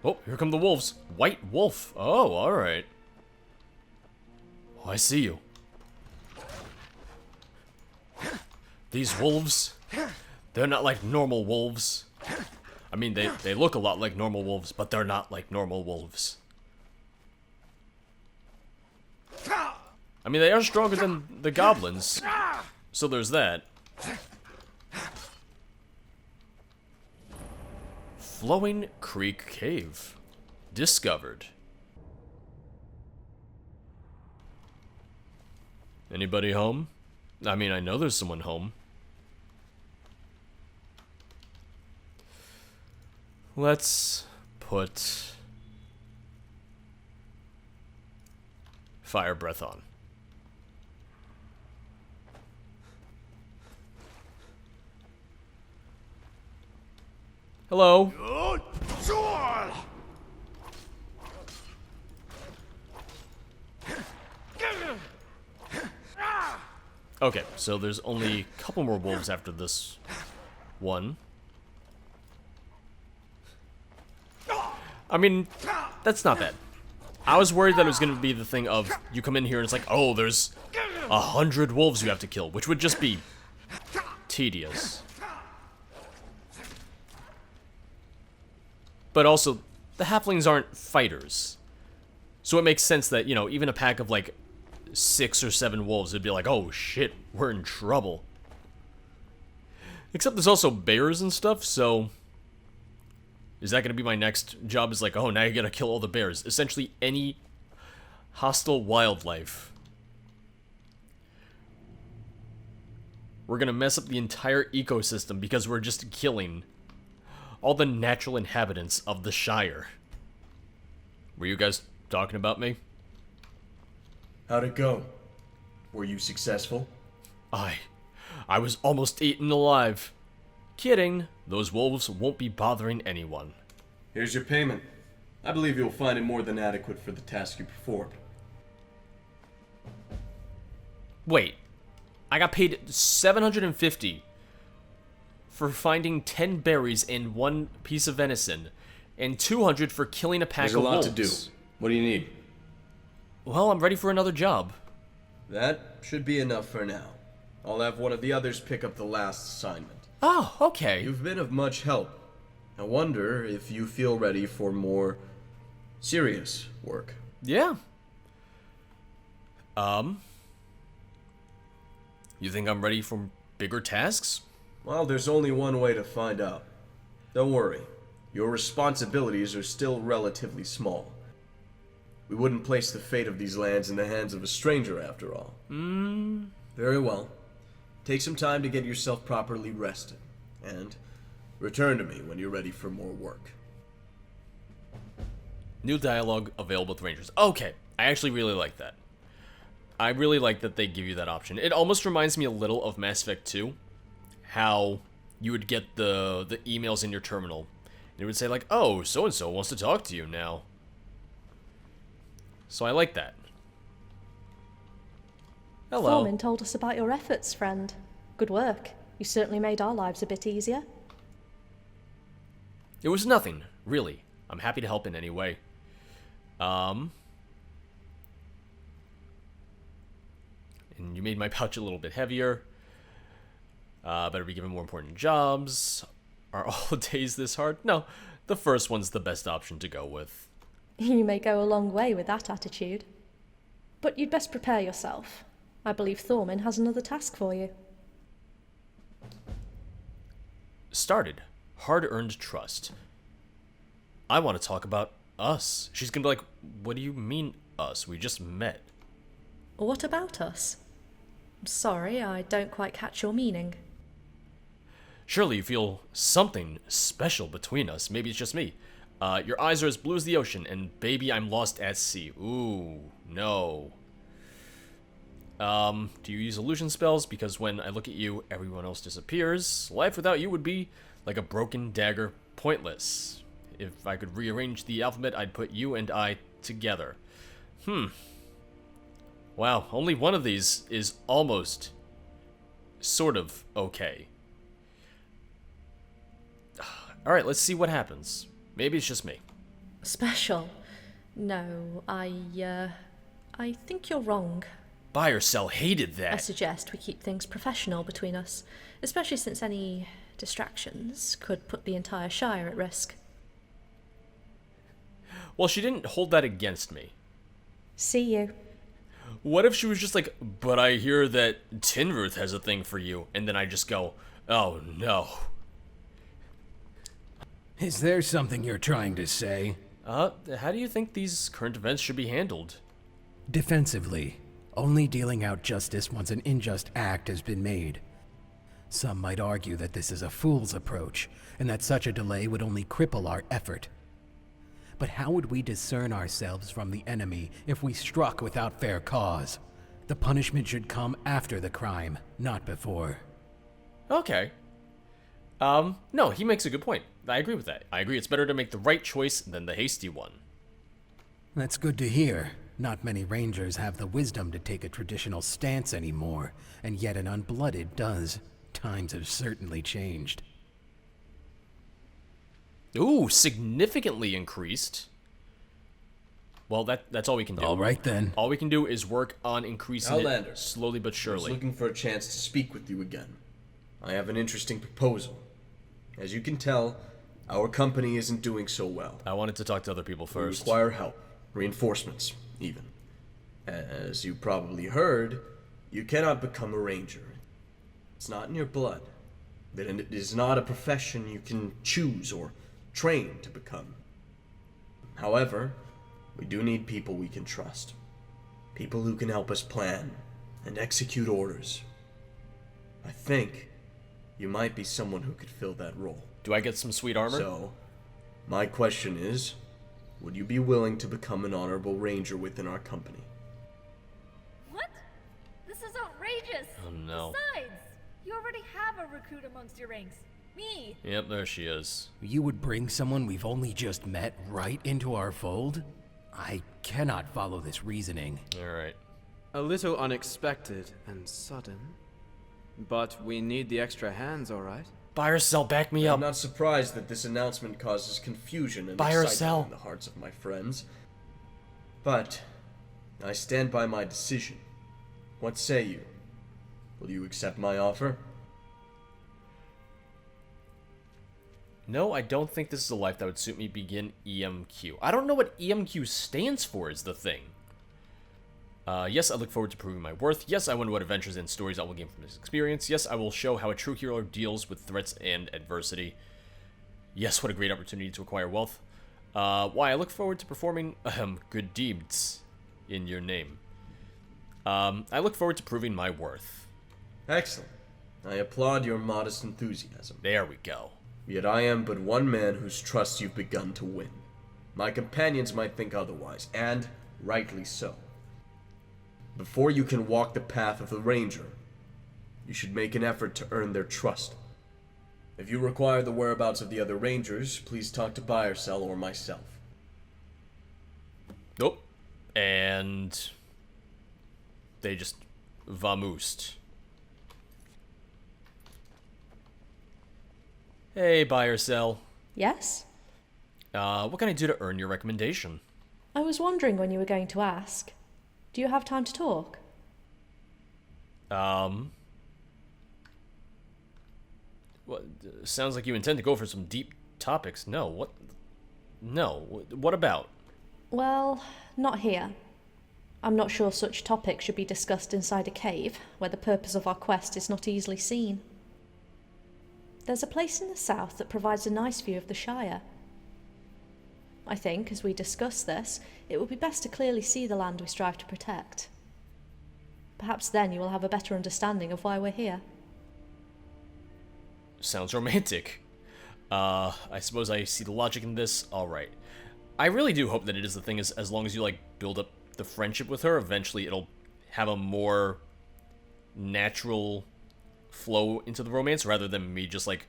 Oh, here come the wolves. White wolf. Oh, alright. Oh, I see you. These wolves, they're not like normal wolves. I mean, they look a lot like normal wolves, but they're not like normal wolves. I mean, they are stronger than the goblins, so there's that. Flowing Creek Cave. Discovered. Anybody home? I mean, I know there's someone home. Let's put fire breath on. Hello. Okay, so there's only a couple more wolves after this one. I mean, that's not bad. I was worried that it was going to be the thing of you come in here and it's like, oh, there's 100 wolves you have to kill, which would just be tedious. But also, the halflings aren't fighters. So it makes sense that, you know, even a pack of like 6 or 7 wolves would be like, oh shit, we're in trouble. Except there's also bears and stuff, so is that going to be my next job? Is like, oh, now you gotta kill all the bears. Essentially any hostile wildlife. We're gonna mess up the entire ecosystem because we're just killing all the natural inhabitants of the Shire. Were you guys talking about me? How'd it go? Were you successful? I was almost eaten alive. Kidding. Those wolves won't be bothering anyone. Here's your payment. I believe you'll find it more than adequate for the task you performed. Wait. I got paid 750 for finding 10 berries and 1 piece of venison, and 200 for killing a pack There's of a lot wolves. to do. What do you need? Well, I'm ready for another job. That should be enough for now. I'll have one of the others pick up the last assignment. Oh, okay. You've been of much help. I wonder if you feel ready for more serious work. Yeah. You think I'm ready for bigger tasks? Well, there's only one way to find out. Don't worry. Your responsibilities are still relatively small. We wouldn't place the fate of these lands in the hands of a stranger, after all. Very well. Take some time to get yourself properly rested, and return to me when you're ready for more work. New dialogue available with rangers. Okay, I actually really like that. I really like that they give you that option. It almost reminds me a little of Mass Effect 2. How you would get the emails in your terminal. And it would say like, oh, so-and-so wants to talk to you now. So I like that. Hello. Foreman told us about your efforts, friend. Good work. You certainly made our lives a bit easier. It was nothing, really. I'm happy to help in any way. And you made my pouch a little bit heavier. Better be given more important jobs. Are all days this hard? No, the first one's the best option to go with. You may go a long way with that attitude. But you'd best prepare yourself. I believe Thorman has another task for you. Started. Hard-earned trust. I want to talk about us. She's gonna be like, what do you mean us? We just met. What about us? Sorry, I don't quite catch your meaning. Surely you feel something special between us. Maybe it's just me. Your eyes are as blue as the ocean, and baby, I'm lost at sea. Ooh, no. Do you use illusion spells? Because when I look at you, everyone else disappears. Life without you would be like a broken dagger, pointless. If I could rearrange the alphabet, I'd put you and I together. Wow, only one of these is almost sort of okay. Alright, let's see what happens. Maybe it's just me. Special? No, I think you're wrong. Buy or sell hated I that. suggest we keep things professional between us, especially since any distractions could put the entire Shire at risk. Well, she didn't hold that against me. See you. What if she was just like, but I hear that Tinruth has a thing for you, and then I just go, oh no. Is there something you're trying to say? How do you think these current events should be handled? Defensively, only dealing out justice once an unjust act has been made. Some might argue that this is a fool's approach, and that such a delay would only cripple our effort. But how would we discern ourselves from the enemy if we struck without fair cause? The punishment should come after the crime, not before. Okay. No, he makes a good point. I agree with that. I agree it's better to make the right choice than the hasty one. That's good to hear. Not many rangers have the wisdom to take a traditional stance anymore, and yet an unblooded does. Times have certainly changed. Ooh, significantly increased. Well, that's all we can do. All right then. All we can do is work on increasing Outlander. it slowly but I was surely. looking for a chance to speak with you again. I have an interesting proposal. As you can tell, our company isn't doing so well. I wanted to talk to other people We first. require help, reinforcements, even. As you probably heard, you cannot become a ranger. It's not in your blood. And it is not a profession you can choose or train to become. However, we do need people we can trust. People who can help us plan and execute orders. I think you might be someone who could fill that role. Do I get some sweet armor? So, my question is, would you be willing to become an honorable ranger within our company? What? This is outrageous! Oh, no. Besides, you already have a recruit amongst your ranks. Me! Yep, there she is. You would bring someone we've only just met right into our fold? I cannot follow this reasoning. Alright. A little unexpected and sudden. But we need the extra hands, alright? Buy or sell, back me up. I'm not surprised that this announcement causes confusion and Buy or excitement sell. in the hearts of my friends. But, I stand by my decision. What say you? Will you accept my offer? No, I don't think this is a life that would suit me. Begin EMQ. I don't know what EMQ stands for is the thing. Yes, I look forward to proving my worth. Yes, I wonder what adventures and stories I will gain from this experience. Yes, I will show how a true hero deals with threats and adversity. Yes, what a great opportunity to acquire wealth. Why, I look forward to performing good deeds in your name. I look forward to proving my worth. Excellent. I applaud your modest enthusiasm. There we go. Yet I am but one man whose trust you've begun to win. My companions might think otherwise, and rightly so. Before you can walk the path of the ranger, you should make an effort to earn their trust. If you require the whereabouts of the other rangers, please talk to Buy or Sell or myself. Nope. And they just vamoosed. Hey, Buy or Sell. Yes? What can I do to earn your recommendation? I was wondering when you were going to ask. Do you have time to talk? What, sounds like you intend to go for some deep topics. No, what? No, what about? Well, not here. I'm not sure such topics should be discussed inside a cave, where the purpose of our quest is not easily seen. There's a place in the south that provides a nice view of the Shire. I think, as we discuss this, it would be best to clearly see the land we strive to protect. Perhaps then you will have a better understanding of why we're here. Sounds romantic. I suppose I see the logic in this. Alright. I really do hope that it is the thing, as long as you, like, build up the friendship with her, eventually it'll have a more natural flow into the romance, rather than me just, like,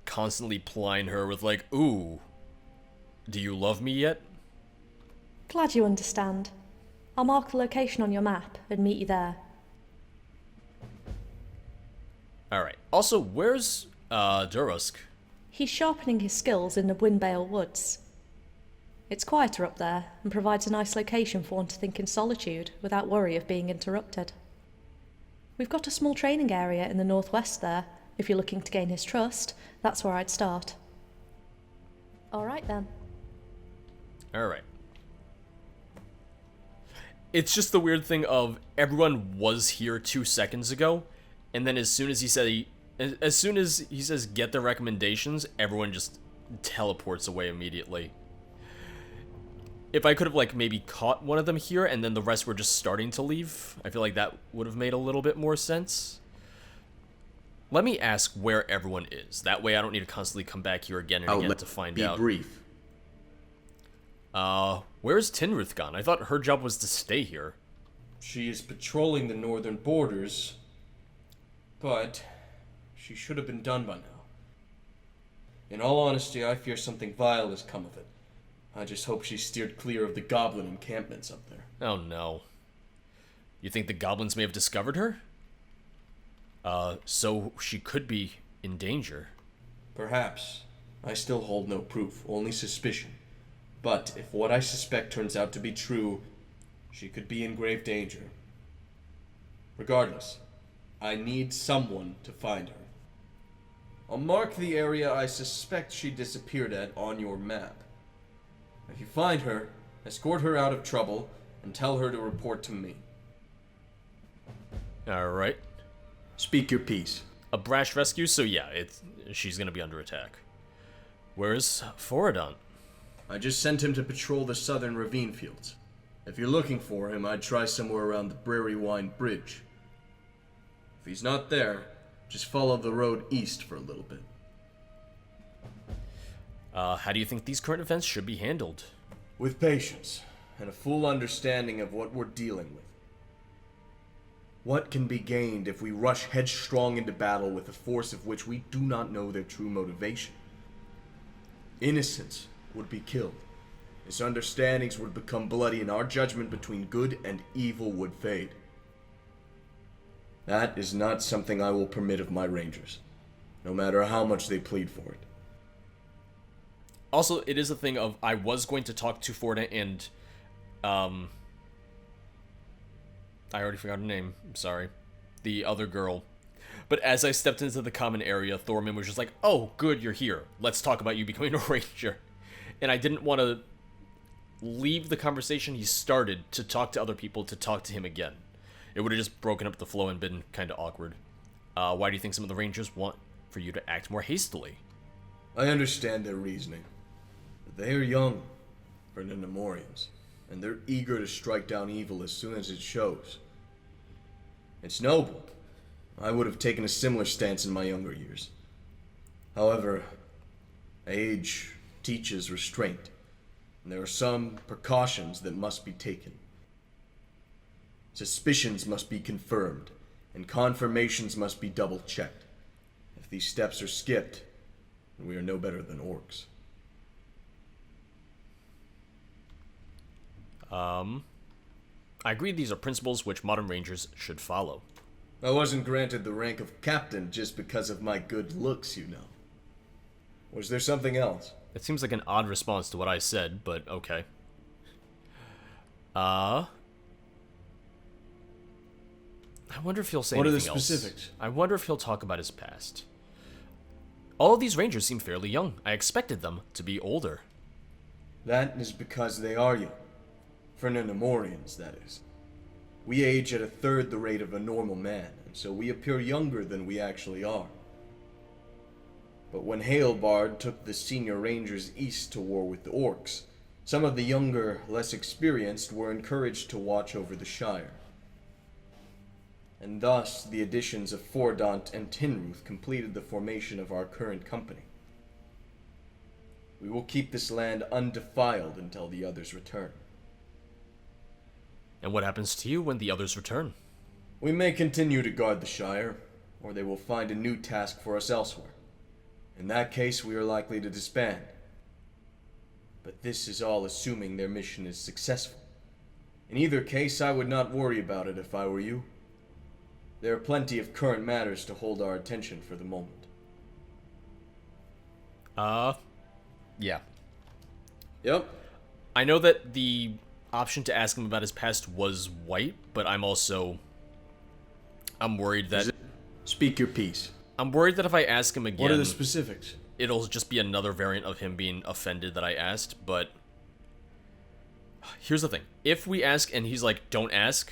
constantly plying her with, like, ooh, do you love me yet? Glad you understand. I'll mark the location on your map and meet you there. Alright. Also, where's, Durusk? He's sharpening his skills in the Windbale Woods. It's quieter up there and provides a nice location for one to think in solitude without worry of being interrupted. We've got a small training area in the northwest there. If you're looking to gain his trust, that's where I'd start. Alright then. Alright. It's just the weird thing of everyone was here 2 seconds ago, and then as soon as he says get the recommendations, everyone just teleports away immediately. If I could have, like, maybe caught one of them here and then the rest were just starting to leave, I feel like that would have made a little bit more sense. Let me ask where everyone is. That way I don't need to constantly come back here again and again to find out. Be brief. Where's Tinruth gone? I thought her job was to stay here. She is patrolling the northern borders, but she should have been done by now. In all honesty, I fear something vile has come of it. I just hope she steered clear of the goblin encampments up there. Oh no. You think the goblins may have discovered her? So she could be in danger. Perhaps. I still hold no proof, only suspicion. But if what I suspect turns out to be true, she could be in grave danger. Regardless, I need someone to find her. I'll mark the area I suspect she disappeared at on your map. If you find her, escort her out of trouble and tell her to report to me. Alright. Speak your piece. A brash rescue, so yeah, she's gonna be under attack. Where's Foradon? I just sent him to patrol the southern ravine fields. If you're looking for him, I'd try somewhere around the Brarywine Bridge. If he's not there, just follow the road east for a little bit. How do you think these current events should be handled? With patience, and a full understanding of what we're dealing with. What can be gained if we rush headstrong into battle with a force of which we do not know their true motivation? Innocents would be killed. Misunderstandings would become bloody, and our judgment between good and evil would fade. That is not something I will permit of my rangers, no matter how much they plead for it. Also, it is a thing of, I was going to talk to Forda and, I already forgot her name, I'm sorry. The other girl. But as I stepped into the common area, Thorman was just like, oh, good, you're here. Let's talk about you becoming a ranger. And I didn't want to leave the conversation he started to talk to other people to talk to him again. It would have just broken up the flow and been kind of awkward. Why do you think some of the rangers want for you to act more hastily? I understand their reasoning. But they are young for the Nemorians, and they're eager to strike down evil as soon as it shows. It's noble. I would have taken a similar stance in my younger years. However, age teaches restraint, and there are some precautions that must be taken. Suspicions must be confirmed, and confirmations must be double-checked. If these steps are skipped, then we are no better than orcs. I agree these are principles which modern rangers should follow. I wasn't granted the rank of captain just because of my good looks, you know. Was there something else? It seems like an odd response to what I said, but okay. I wonder if he'll say anything else. What are the specifics? I wonder if he'll talk about his past. All of these rangers seem fairly young. I expected them to be older. That is because they are young. For Nemorians, that is. We age at a third the rate of a normal man, and so we appear younger than we actually are. But when Halebard took the senior rangers east to war with the orcs, some of the younger, less experienced were encouraged to watch over the Shire. And thus, the additions of Fordaunt and Tinruth completed the formation of our current company. We will keep this land undefiled until the others return. And what happens to you when the others return? We may continue to guard the Shire, or they will find a new task for us elsewhere. In that case, we are likely to disband. But this is all assuming their mission is successful. In either case, I would not worry about it if I were you. There are plenty of current matters to hold our attention for the moment. Yeah. Yep. I know that the option to ask him about his past was white, but I'm worried that... Speak your piece. I'm worried that if I ask him again... What are the specifics? It'll just be another variant of him being offended that I asked, but... Here's the thing. If we ask and he's like, don't ask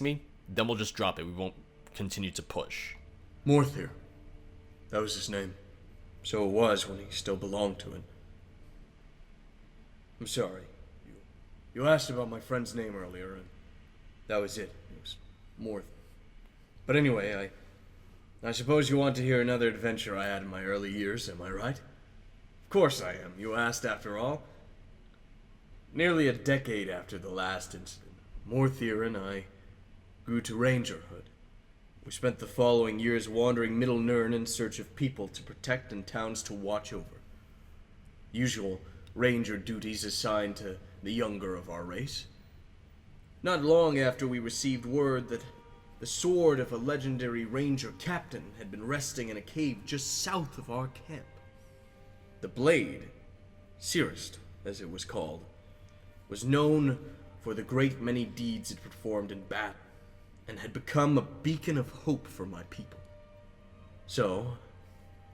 me, then we'll just drop it. We won't continue to push. Morthir. That was his name. So it was when he still belonged to it. I'm sorry. You asked about my friend's name earlier, and that was it. It was Morthir. But anyway, I suppose you want to hear another adventure I had in my early years, am I right? Of course I am. You asked after all. Nearly a decade after the last incident, Morthir and I grew to rangerhood. We spent the following years wandering Middle Nirn in search of people to protect and towns to watch over. Usual ranger duties assigned to the younger of our race. Not long after we received word that the sword of a legendary ranger captain had been resting in a cave just south of our camp. The blade, Searest, as it was called, was known for the great many deeds it performed in battle, and had become a beacon of hope for my people. So,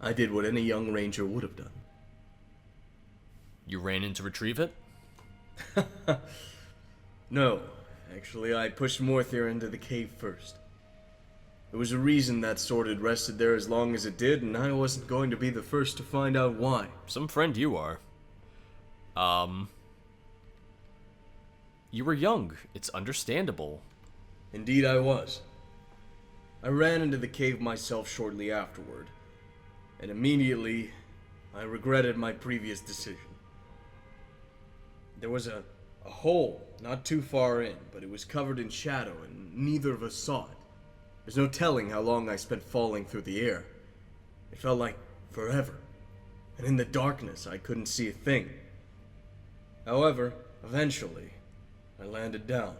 I did what any young ranger would have done. You ran in to retrieve it? No, actually I pushed Morthir into the cave first. There was a reason that sword had rested there as long as it did, and I wasn't going to be the first to find out why. Some friend you are. You were young. It's understandable. Indeed I was. I ran into the cave myself shortly afterward, and immediately I regretted my previous decision. There was a hole not too far in, but it was covered in shadow and neither of us saw it. There's no telling how long I spent falling through the air. It felt like forever, and in the darkness I couldn't see a thing. However, eventually, I landed down.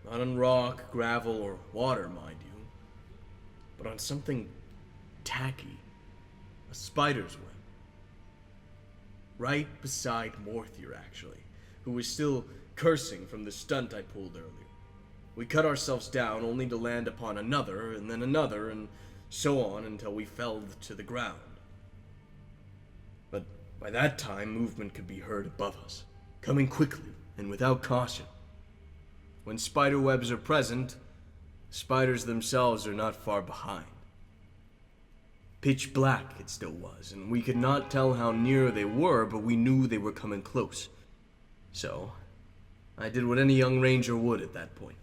Not on rock, gravel, or water, mind you, but on something tacky. A spider's web. Right beside Morthir, actually, who was still cursing from the stunt I pulled earlier. We cut ourselves down only to land upon another, and so on until we fell to the ground. But by that time, movement could be heard above us, coming quickly and without caution. When spider webs are present, spiders themselves are not far behind. Pitch black it still was, and we could not tell how near they were, but we knew they were coming close. So, I did what any young ranger would at that point.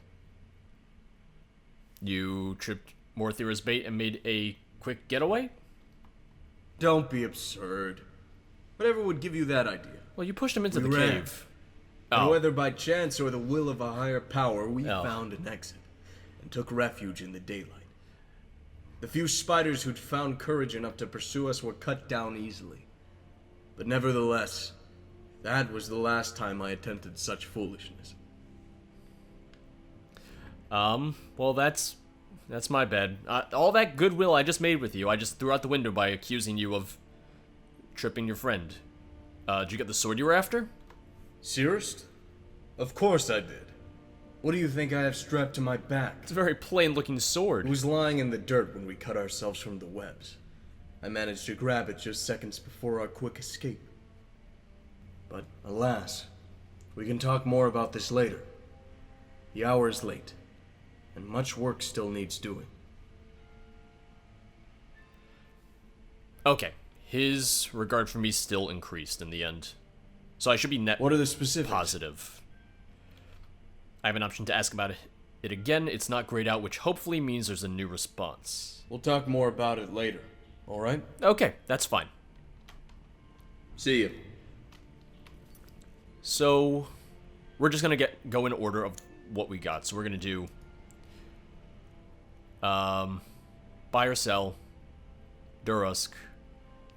You tripped Morthir's bait and made a quick getaway? Don't be absurd. Whatever would give you that idea? Well, you pushed him into the ran. cave. And Oh. whether by chance or the will of a higher power, we found an exit and took refuge in the daylight. The few spiders who'd found courage enough to pursue us were cut down easily. But nevertheless, that was the last time I attempted such foolishness. Well, that's my bad. All that goodwill I just made with you, I just threw out the window by accusing you of tripping your friend. Did you get the sword you were after? Searest? Of course I did. What do you think I have strapped to my back? It's a very plain-looking sword. It was lying in the dirt when we cut ourselves from the webs. I managed to grab it just seconds before our quick escape. But, alas, we can talk more about this later. The hour is late, and much work still needs doing. Okay. His regard for me still increased in the end. So I should be net What are the specifics? positive. I have an option to ask about it again. It's not grayed out, which hopefully means there's a new response. We'll talk more about it later, alright? Okay, that's fine. See you. So, we're just gonna go in order of what we got. So we're gonna do buy or sell, Durusk,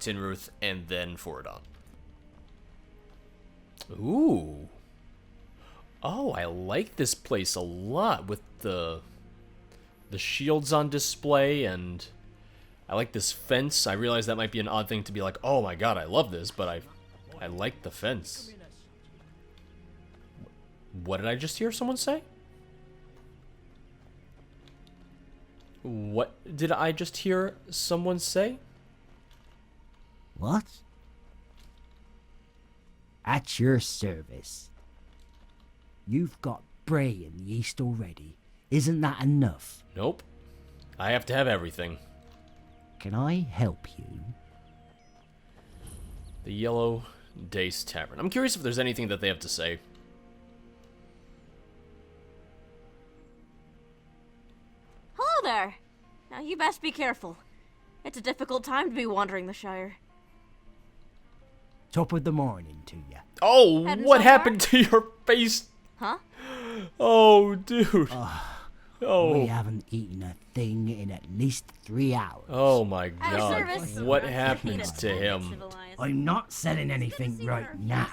Tinruth, and then Forodon. Ooh. Oh, I like this place a lot with the shields on display, and I like this fence. I realize that might be an odd thing to be like, oh my god, I love this, but I like the fence. What did I just hear someone say? What did I just hear someone say? What? At your service. You've got Bray in the east already. Isn't that enough? Nope. I have to have everything. Can I help you? The Yellow DACE Tavern. I'm curious if there's anything that they have to say. Hello there! Now you best be careful. It's a difficult time to be wandering the Shire. Top of the morning to you. Oh, Heading what somewhere? happened to your face? Huh? Oh, dude. We Oh. haven't eaten a thing in at least 3 hours. Oh my At your god. service. What Eat happened it. to him? Civilized. I'm not selling anything right now,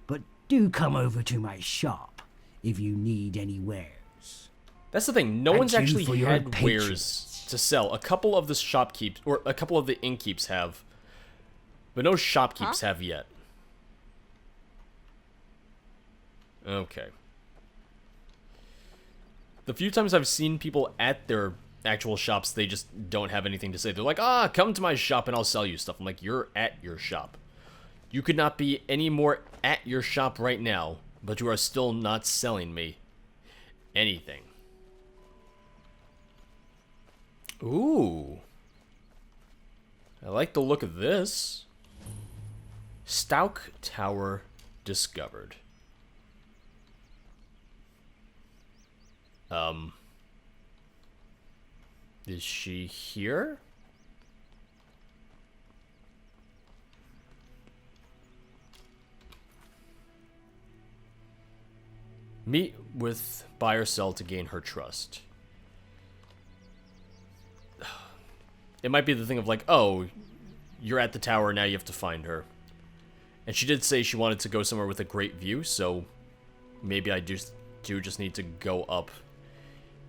but do come over to my shop if you need any wares. That's the thing. No Thank one's you actually for your had wares patience. to sell. A couple of the shopkeeps, or a couple of the innkeeps have, but no shopkeeps have yet. Okay. The few times I've seen people at their actual shops, they just don't have anything to say. They're like, ah, come to my shop and I'll sell you stuff. I'm like, you're at your shop. You could not be any more at your shop right now, but you are still not selling me anything. Ooh. I like the look of this. STAUCKTOWER discovered. Is she here? Meet with buy or sell to gain her trust. It might be the thing of like, oh, you're at the tower, now you have to find her. And she did say she wanted to go somewhere with a great view, so maybe I just need to go up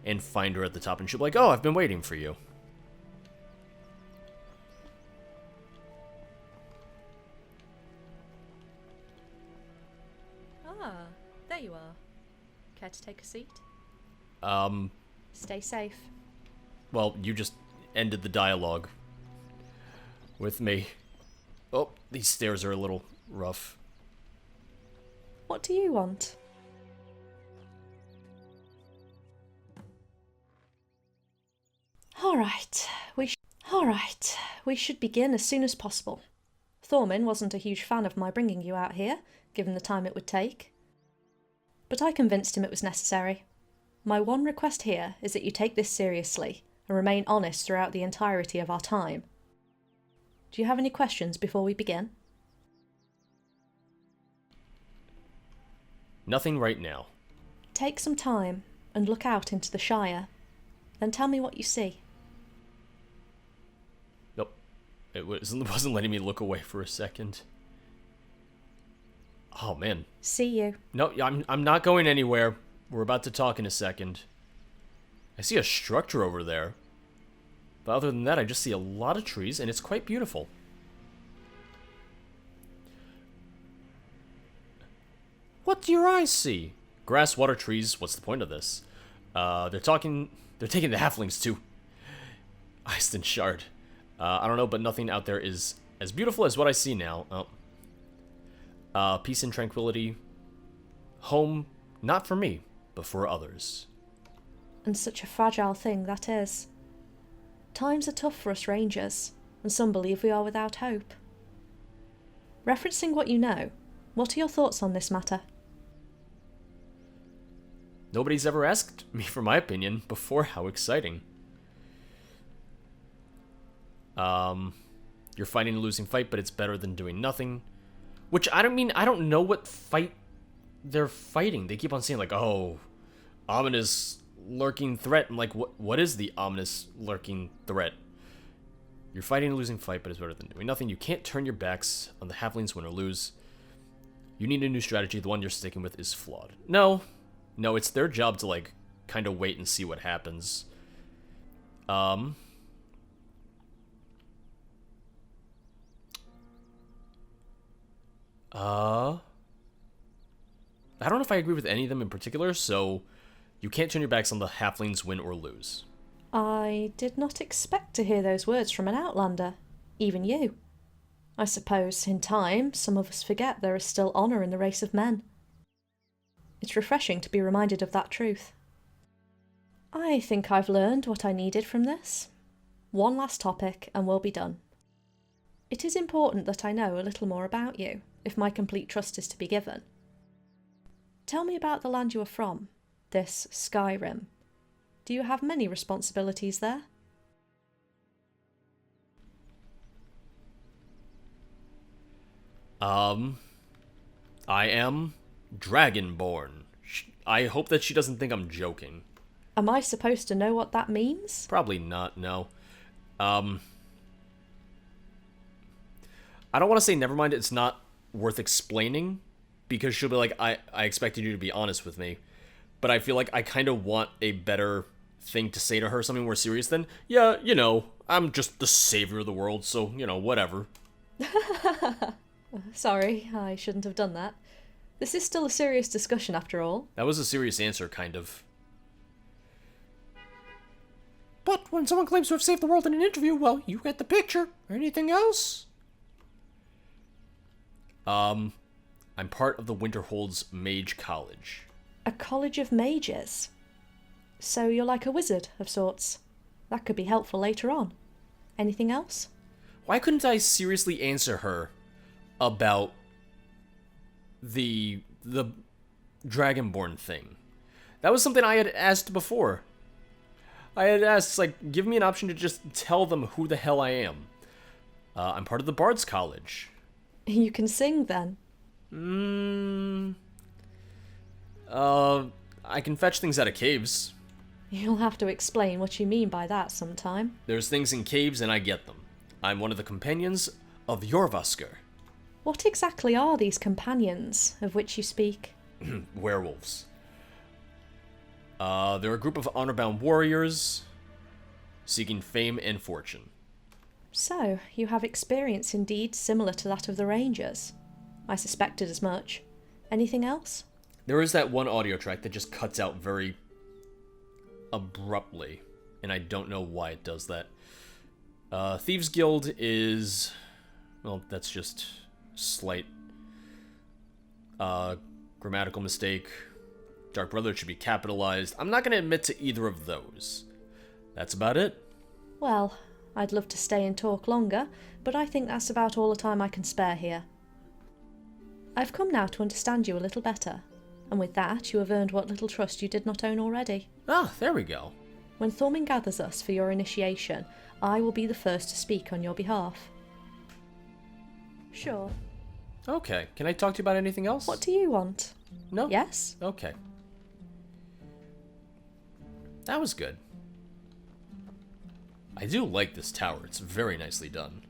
and find her at the top, and she'll be like, oh, I've been waiting for you. Ah, there you are. Care to take a seat? Um, Stay safe. well, you just ended the dialogue with me. Oh, these stairs are a little rough. What do you want? Alright, we should begin as soon as possible. Thormin wasn't a huge fan of my bringing you out here, given the time it would take. But I convinced him it was necessary. My one request here is that you take this seriously, and remain honest throughout the entirety of our time. Do you have any questions before we begin? Nothing right now. Take some time and look out into the Shire. Then tell me what you see. Nope. It wasn't letting me look away for a second. Oh, man. See you. No, I'm not going anywhere. We're about to talk in a second. I see a structure over there. But other than that, I just see a lot of trees, and it's quite beautiful. What do your eyes see? Grass, water, trees. What's the point of this? They're taking the halflings to Eiston Shard. I don't know, but nothing out there is as beautiful as what I see now. Oh. Peace and tranquility. Home, not for me, but for others. And such a fragile thing that is. Times are tough for us rangers, and some believe we are without hope. Referencing what you know, what are your thoughts on this matter? Nobody's ever asked me for my opinion before. How exciting. You're fighting a losing fight, but it's better than doing nothing. Which, I don't know what fight they're fighting. They keep on saying, like, oh, ominous lurking threat. I'm like, what is the ominous lurking threat? You're fighting a losing fight, but it's better than doing nothing. You can't turn your backs on the halflings, win or lose. You need a new strategy. The one you're sticking with is flawed. No, it's their job to, like, kind of wait and see what happens. I don't know if I agree with any of them in particular, so you can't turn your backs on the halflings, win or lose. I did not expect to hear those words from an outlander, even you. I suppose, in time, some of us forget there is still honour in the race of men. It's refreshing to be reminded of that truth. I think I've learned what I needed from this. One last topic, and we'll be done. It is important that I know a little more about you, if my complete trust is to be given. Tell me about the land you are from, this Skyrim. Do you have many responsibilities there? I am Dragonborn. I hope that she doesn't think I'm joking. Am I supposed to know what that means? Probably not, no. I don't want to say never mind, it's not worth explaining, because she'll be like, I expected you to be honest with me. But I feel like I kind of want a better thing to say to her, something more serious than, yeah, you know, I'm just the savior of the world, so, you know, whatever. Sorry, I shouldn't have done that. This is still a serious discussion after all. That was a serious answer, kind of. But when someone claims to have saved the world in an interview, well, you get the picture. Anything else? I'm part of the Winterhold's Mage College. A college of mages? So you're like a wizard, of sorts. That could be helpful later on. Anything else? Why couldn't I seriously answer her about the Dragonborn thing? That was something I had asked before. I had asked, like, give me an option to just tell them who the hell I am. I'm part of the Bard's College. You can sing, then? I can fetch things out of caves. You'll have to explain what you mean by that sometime. There's things in caves and I get them. I'm one of the companions of Jorvaskr. What exactly are these companions of which you speak? Werewolves. They're a group of honor-bound warriors seeking fame and fortune. So, you have experience indeed similar to that of the Rangers. I suspected as much. Anything else? There is that one audio track that just cuts out very abruptly, and I don't know why it does that. Thieves Guild is... well, that's just slight grammatical mistake. Dark Brother should be capitalized. I'm not going to admit to either of those. That's about it. Well, I'd love to stay and talk longer, but I think that's about all the time I can spare here. I've come now to understand you a little better, and with that you have earned what little trust you did not own already. Ah, there we go. When Thormin gathers us for your initiation, I will be the first to speak on your behalf. Sure. Okay, can I talk to you about anything else? What do you want? No? Yes? Okay. That was good. I do like this tower. It's very nicely done.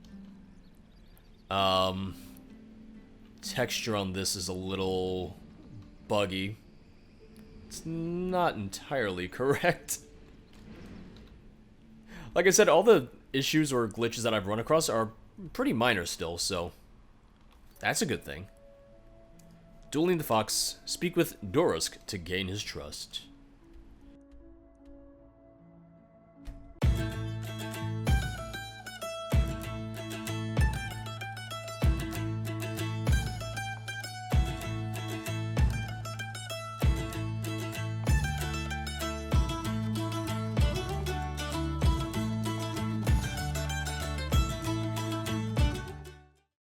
Texture on this is a little buggy. It's not entirely correct. Like I said, all the issues or glitches that I've run across are pretty minor still, so that's a good thing. Dueling the Fox, speak with Dorosk to gain his trust.